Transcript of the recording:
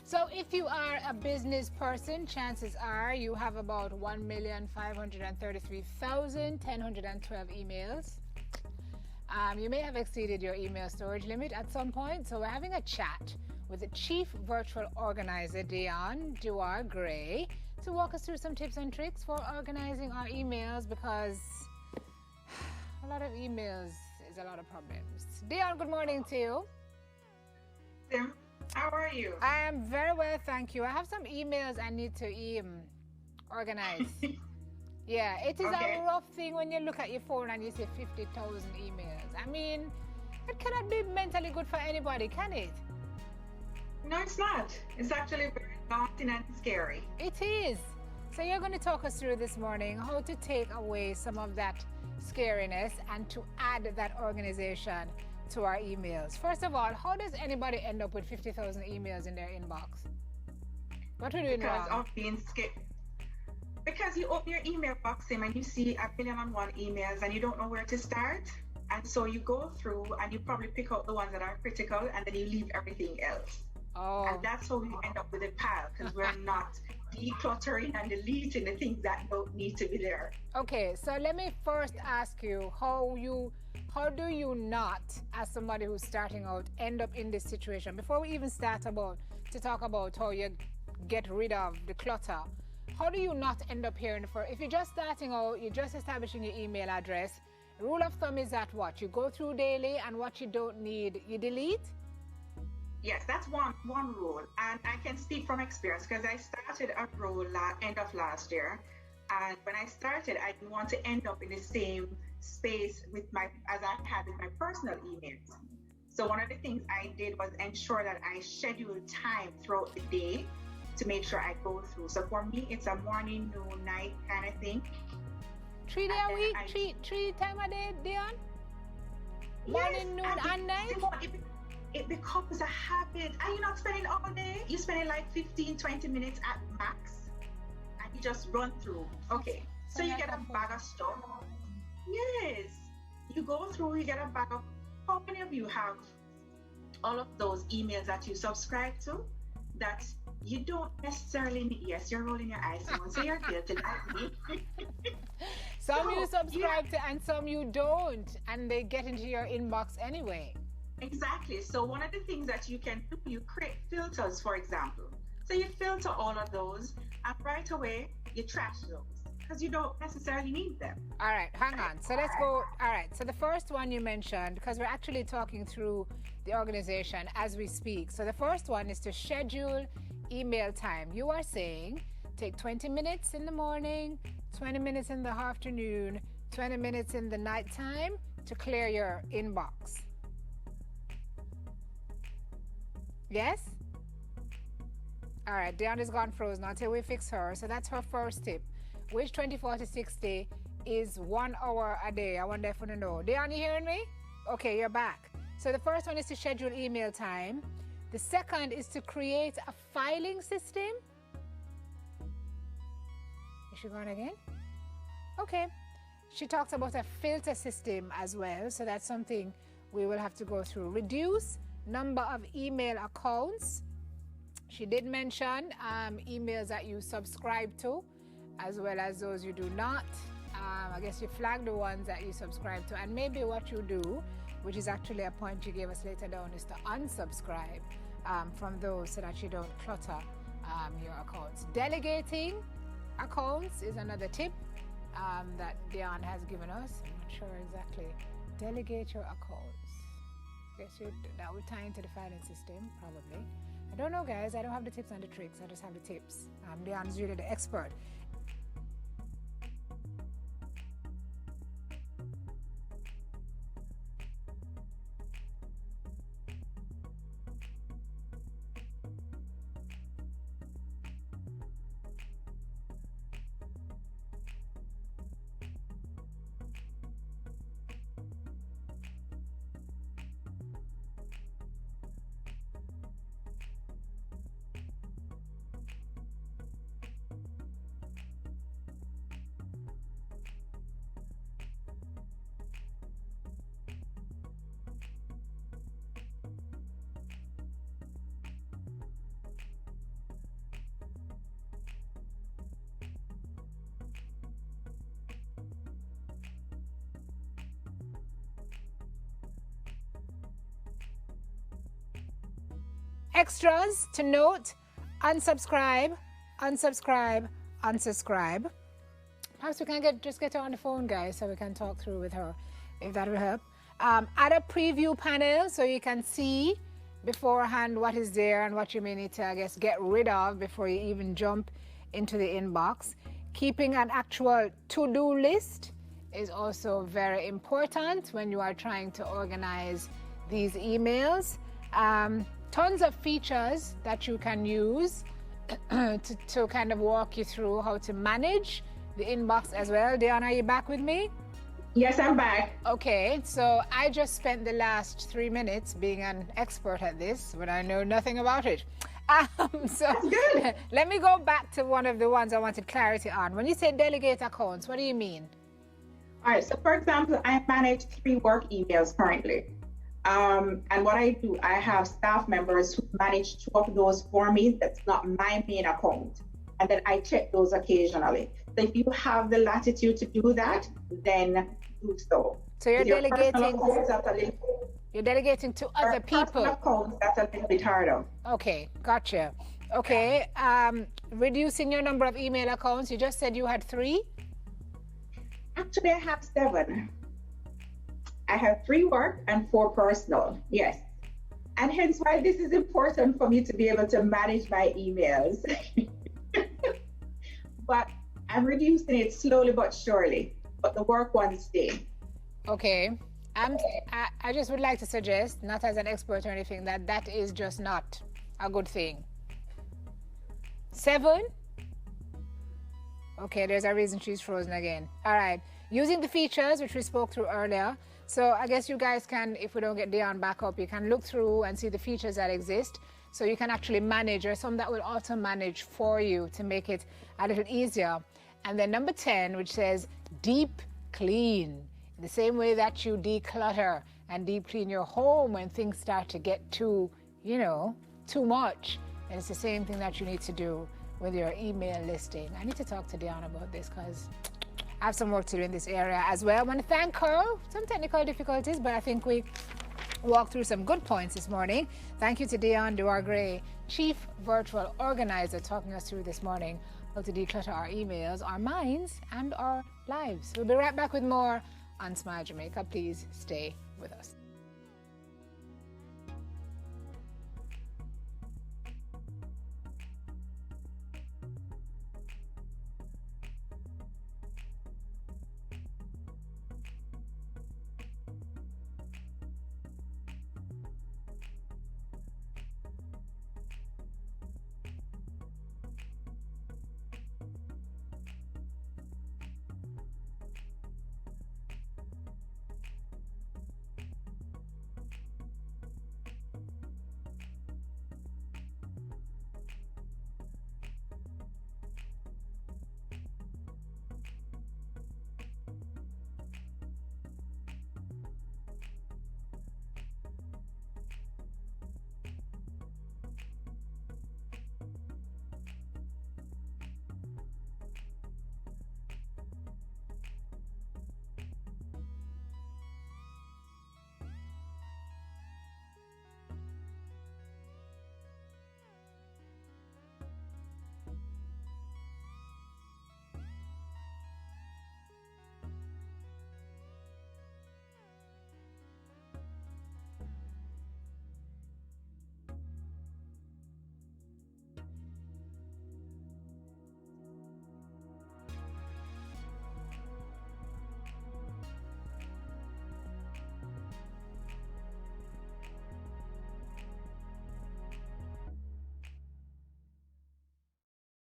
So if you are a business person, chances are you have about 1,533,112 emails. You may have exceeded your email storage limit at some point. So we're having a chat with the Chief Virtual Organizer, Deon Gray, to walk us through some tips and tricks for organizing our emails, because a lot of emails is a lot of problems. Deon, good morning to you. Tim, how are you? I am very well, thank you. I have some emails I need to organize. Yeah, it is a rough thing when you look at your phone and you see 50,000 emails. I mean, it cannot be mentally good for anybody, can it? No, it's not. It's actually very daunting and scary. It is. So you're going to talk us through this morning how to take away some of that scariness and to add that organization to our emails. First of all, how does anybody end up with 50,000 emails in their inbox? What are we doing wrong? Because of being scared. Because you open your email box and you see 1,000,001 emails and you don't know where to start. And so you go through and you probably pick out the ones that are critical and then you leave everything else. Oh. And that's how we end up with a pile, because we're not decluttering and deleting the things that don't need to be there. Okay, so let me first ask you how do you not, as somebody who's starting out, end up in this situation? Before we even start to talk about how you get rid of the clutter, how do you not end up here if you're just starting out, you're just establishing your email address, rule of thumb is that what? You go through daily and what you don't need, you delete? Yes, that's one rule. And I can speak from experience because I started a role end of last year. And when I started, I didn't want to end up in the same space as I had with my personal emails. So one of the things I did was ensure that I scheduled time throughout the day to make sure I go through. So for me, it's a morning, noon, night kind of thing. 3 days a week, three times a day, Deon? Morning, noon, and night? It becomes a habit. And you're not spending all day. You're spending like 15, 20 minutes at max. And you just run through. Okay. So you get a bag of stuff. Yes. You go through, you get a bag of. How many of you have all of those emails that you subscribe to that you don't necessarily need? Yes, you're rolling your eyes. So you're guilty like me. Some you subscribe to and some you don't. And they get into your inbox anyway. Exactly. So one of the things that you can do, you create filters, for example. So you filter all of those and right away you trash those because you don't necessarily need them. All right, hang on. So let's go. All right. So the first one you mentioned, because we're actually talking through the organization as we speak. So the first one is to schedule email time. You are saying take 20 minutes in the morning, 20 minutes in the afternoon, 20 minutes in the nighttime to clear your inbox. Yes? All right, Deon is gone frozen until we fix her. So that's her first tip. Which 24 to 60 is 1 hour a day? I wonder if you know. Deon, you hearing me? Okay, you're back. So the first one is to schedule email time. The second is to create a filing system. Is she gone again? Okay. She talks about a filter system as well. So that's something we will have to go through. Reduce number of email accounts. She did mention emails that you subscribe to as well as those you do not. I guess you flag the ones that you subscribe to, and maybe what you do, which is actually a point you gave us later down, is to unsubscribe from those so that you don't clutter your accounts. Delegating accounts is another tip that Deon has given us. I'm not sure exactly. Delegate your accounts. Guess that would tie into the filing system, probably. I don't know, guys. I don't have the tips and the tricks. I just have the tips. Deon's really the expert. Extras to note: unsubscribe, unsubscribe, unsubscribe. Perhaps we can just get her on the phone, guys, so we can talk through with her, if that will help. Add a preview panel so you can see beforehand what is there and what you may need to, I guess, get rid of before you even jump into the inbox. Keeping an actual to-do list is also very important when you are trying to organize these emails. Tons of features that you can use to kind of walk you through how to manage the inbox as well. Deon, are you back with me? Yes, I'm back. Okay, so I just spent the last 3 minutes being an expert at this when I know nothing about it. So That's good. let me go back to one of the ones I wanted clarity on. When you say delegate accounts, what do you mean? All right, so for example, I manage 3 work emails currently. And what I do, I have staff members who manage 2 of those for me. That's not my main account. And then I check those occasionally. So if you have the latitude to do that, then do so. So you're delegating. You're delegating to other people. Accounts, that's a little bit harder. Okay, gotcha. Okay, reducing your number of email accounts. You just said you had 3. Actually, I have 7. I have 3 work and 4 personal. Yes. And hence why this is important for me to be able to manage my emails. But I'm reducing it slowly but surely. But the work ones stay. Okay. I just would like to suggest, not as an expert or anything, that is just not a good thing. 7? Okay, there's a reason she's frozen again. All right. Using the features, which we spoke through earlier. So I guess you guys can, if we don't get Deon back up, you can look through and see the features that exist. So you can actually manage, or some that will auto-manage for you to make it a little easier. And then number 10, which says deep clean. In the same way that you declutter and deep clean your home when things start to get too much. And it's the same thing that you need to do with your email listing. I need to talk to Deon about this because I have some work to do in this area as well. I want to thank her. Some technical difficulties, but I think we walked through some good points this morning. Thank you to Deon Duar-Gray, Chief Virtual Organizer, talking us through this morning how to declutter our emails, our minds, and our lives. We'll be right back with more on Smile Jamaica. Please stay with us.